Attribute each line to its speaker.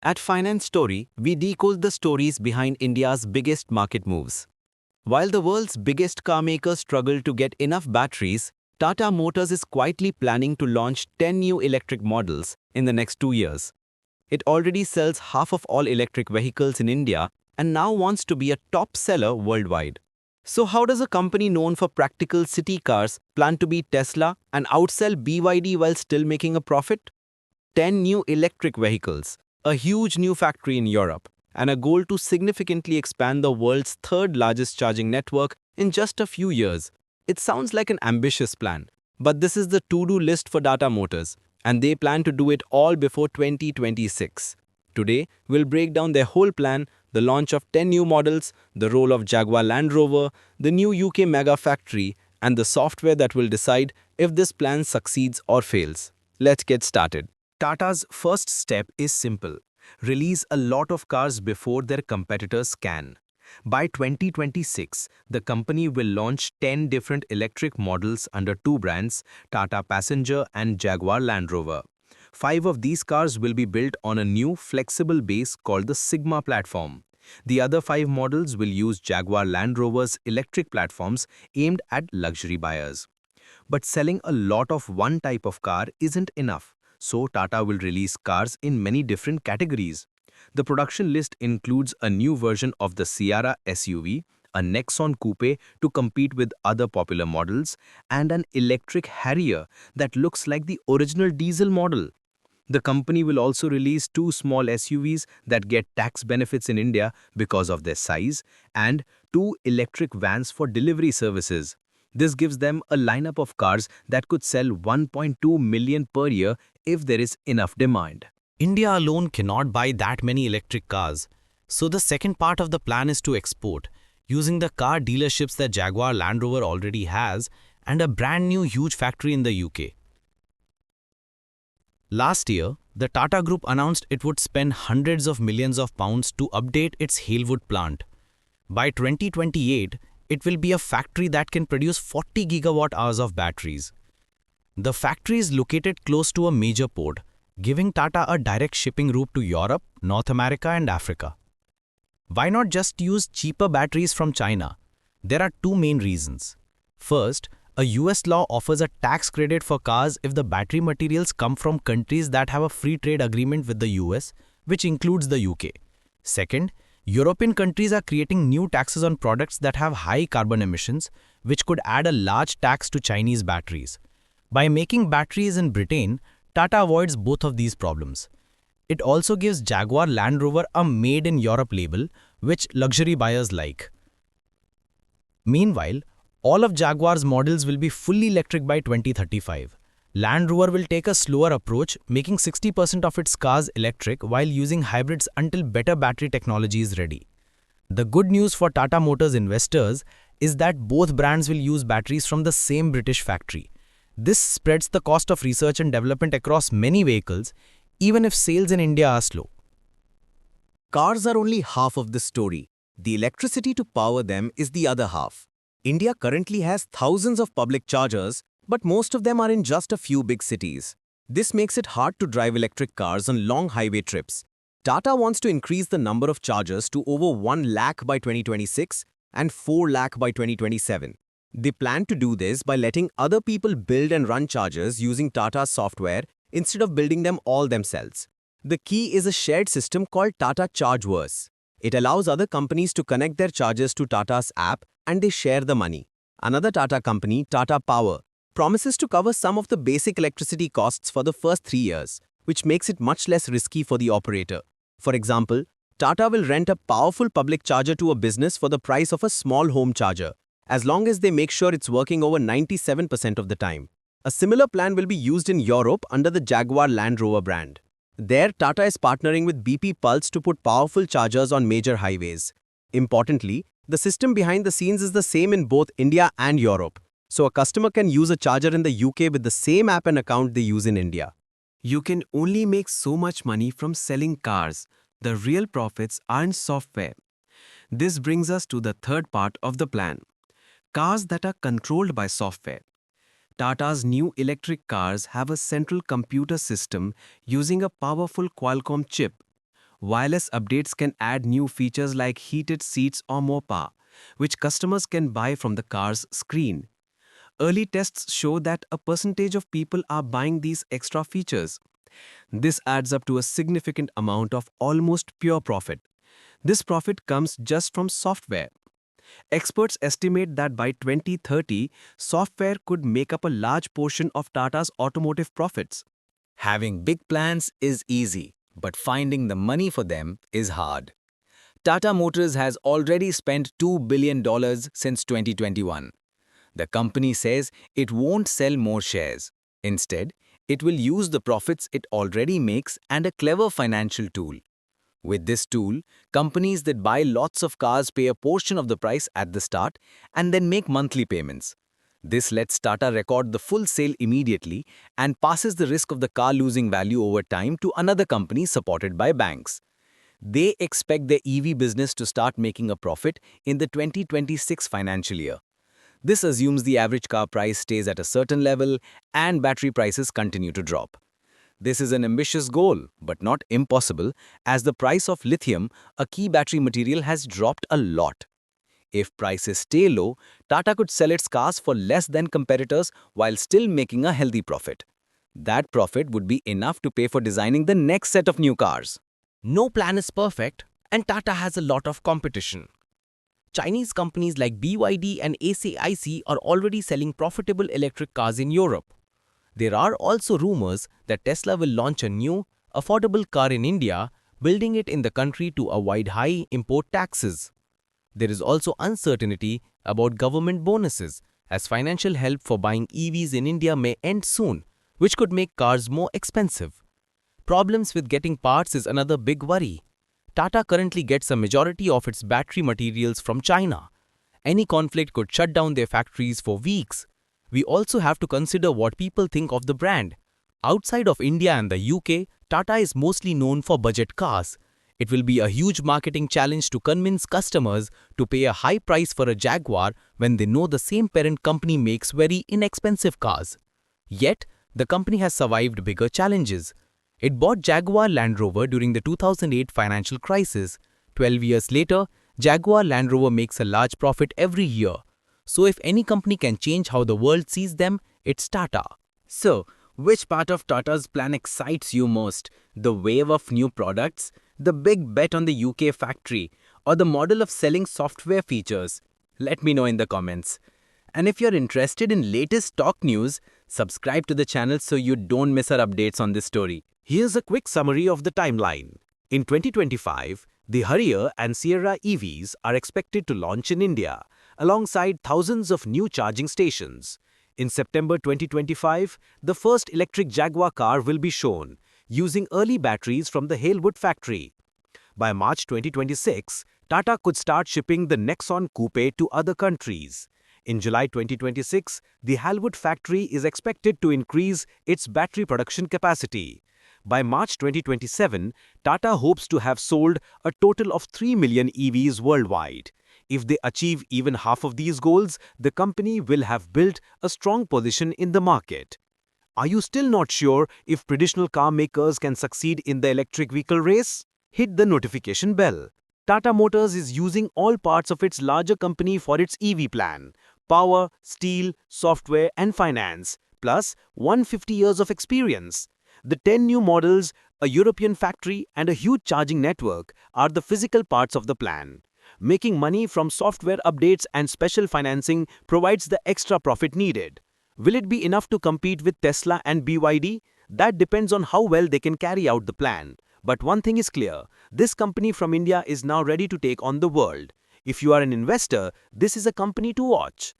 Speaker 1: At Finance Story, we decode the stories behind India's biggest market moves. While the world's biggest car makers struggle to get enough batteries, Tata Motors is quietly planning to launch 10 new electric models in the next 2 years. It already sells half of all electric vehicles in India and now wants to be a top seller worldwide. So how does a company known for practical city cars plan to beat Tesla and outsell BYD while still making a profit? 10 new electric vehicles, a huge new factory in Europe, and a goal to significantly expand the world's third largest charging network in just a few years. It sounds like an ambitious plan, but this is the to-do list for Tata Motors, and they plan to do it all before 2026. Today, we'll break down their whole plan, the launch of 10 new models, the role of Jaguar Land Rover, the new UK mega factory, and the software that will decide if this plan succeeds or fails. Let's get started. Tata's first step is simple: release a lot of cars before their competitors can. By 2026, the company will launch 10 different electric models under two brands, Tata Passenger and Jaguar Land Rover. 5 of these cars will be built on a new flexible base called the Sigma platform. The other 5 models will use Jaguar Land Rover's electric platforms aimed at luxury buyers. But selling a lot of one type of car isn't enough. So Tata will release cars in many different categories. The production list includes a new version of the Sierra SUV, a Nexon Coupe to compete with other popular models, and an electric Harrier that looks like the original diesel model. The company will also release 2 small SUVs that get tax benefits in India because of their size, and 2 electric vans for delivery services. This gives them a lineup of cars that could sell 1.2 million per year if there is enough demand.
Speaker 2: India alone cannot buy that many electric cars, so the second part of the plan is to export, using the car dealerships that Jaguar Land Rover already has and a brand new huge factory in the UK. Last year, the Tata Group announced it would spend hundreds of millions of pounds to update its Halewood plant. By 2028, it will be a factory that can produce 40 gigawatt-hours of batteries. The factory is located close to a major port, giving Tata a direct shipping route to Europe, North America and Africa. Why not just use cheaper batteries from China? There are 2 main reasons. First, a US law offers a tax credit for cars if the battery materials come from countries that have a free trade agreement with the US, which includes the UK. Second, European countries are creating new taxes on products that have high carbon emissions, which could add a large tax to Chinese batteries. By making batteries in Britain, Tata avoids both of these problems. It also gives Jaguar Land Rover a Made in Europe label, which luxury buyers like. Meanwhile, all of Jaguar's models will be fully electric by 2035. Land Rover will take a slower approach, making 60% of its cars electric while using hybrids until better battery technology is ready. The good news for Tata Motors investors is that both brands will use batteries from the same British factory. This spreads the cost of research and development across many vehicles, even if sales in India are slow.
Speaker 1: Cars are only half of the story. The electricity to power them is the other half. India currently has thousands of public chargers, but most of them are in just a few big cities. This makes it hard to drive electric cars on long highway trips. Tata wants to increase the number of chargers to over 1 lakh by 2026 and 4 lakh by 2027. They plan to do this by letting other people build and run chargers using Tata's software instead of building them all themselves. The key is a shared system called Tata ChargeVerse. It allows other companies to connect their chargers to Tata's app and they share the money. Another Tata company, Tata Power, promises to cover some of the basic electricity costs for the first 3 years, which makes it much less risky for the operator. For example, Tata will rent a powerful public charger to a business for the price of a small home charger, as long as they make sure it's working over 97% of the time. A similar plan will be used in Europe under the Jaguar Land Rover brand. There, Tata is partnering with BP Pulse to put powerful chargers on major highways. Importantly, the system behind the scenes is the same in both India and Europe, so a customer can use a charger in the UK with the same app and account they use in India. You can only make so much money from selling cars. The real profits are in software. This brings us to the third part of the plan: cars that are controlled by software. Tata's new electric cars have a central computer system using a powerful Qualcomm chip.
Speaker 3: Wireless updates can add new features like heated seats or more power, which customers can buy from the car's screen. Early tests show that a percentage of people are buying these extra features. This adds up to a significant amount of almost pure profit. This profit comes just from software. Experts estimate that by 2030, software could make up a large portion of Tata's automotive profits.
Speaker 1: Having big plans is easy, but finding the money for them is hard. Tata Motors has already spent $2 billion since 2021. The company says it won't sell more shares. Instead, it will use the profits it already makes and a clever financial tool. With this tool, companies that buy lots of cars pay a portion of the price at the start and then make monthly payments. This lets Tata record the full sale immediately and passes the risk of the car losing value over time to another company supported by banks. They expect their EV business to start making a profit in the 2026 financial year. This assumes the average car price stays at a certain level and battery prices continue to drop. This is an ambitious goal, but not impossible, as the price of lithium, a key battery material, has dropped a lot. If prices stay low, Tata could sell its cars for less than competitors while still making a healthy profit. That profit would be enough to pay for designing the next set of new cars.
Speaker 4: No plan is perfect, and Tata has a lot of competition. Chinese companies like BYD and ACIC are already selling profitable electric cars in Europe. There are also rumors that Tesla will launch a new, affordable car in India, building it in the country to avoid high import taxes. There is also uncertainty about government bonuses, as financial help for buying EVs in India may end soon, which could make cars more expensive. Problems with getting parts is another big worry. Tata currently gets a majority of its battery materials from China. Any conflict could shut down their factories for weeks. We also have to consider what people think of the brand. Outside of India and the UK, Tata is mostly known for budget cars. It will be a huge marketing challenge to convince customers to pay a high price for a Jaguar when they know the same parent company makes very inexpensive cars. Yet, the company has survived bigger challenges. It bought Jaguar Land Rover during the 2008 financial crisis. 12 years later, Jaguar Land Rover makes a large profit every year. So if any company can change how the world sees them, it's Tata.
Speaker 3: So, which part of Tata's plan excites you most? The wave of new products, the big bet on the UK factory, or the model of selling software features? Let me know in the comments. And if you're interested in latest stock news, subscribe to the channel so you don't miss our updates on this story. Here's a quick summary of the timeline. In 2025, the Harrier and Sierra EVs are expected to launch in India, alongside thousands of new charging stations. In September 2025, the first electric Jaguar car will be shown, using early batteries from the Halewood factory. By March 2026, Tata could start shipping the Nexon Coupe to other countries. In July 2026, the Halewood factory is expected to increase its battery production capacity. By March 2027, Tata hopes to have sold a total of 3 million EVs worldwide. If they achieve even half of these goals, the company will have built a strong position in the market. Are you still not sure if traditional car makers can succeed in the electric vehicle race? Hit the notification bell. Tata Motors is using all parts of its larger company for its EV plan: power, steel, software, and finance, plus 150 years of experience. The 10 new models, a European factory, and a huge charging network are the physical parts of the plan. Making money from software updates and special financing provides the extra profit needed. Will it be enough to compete with Tesla and BYD? That depends on how well they can carry out the plan. But one thing is clear, this company from India is now ready to take on the world. If you are an investor, this is a company to watch.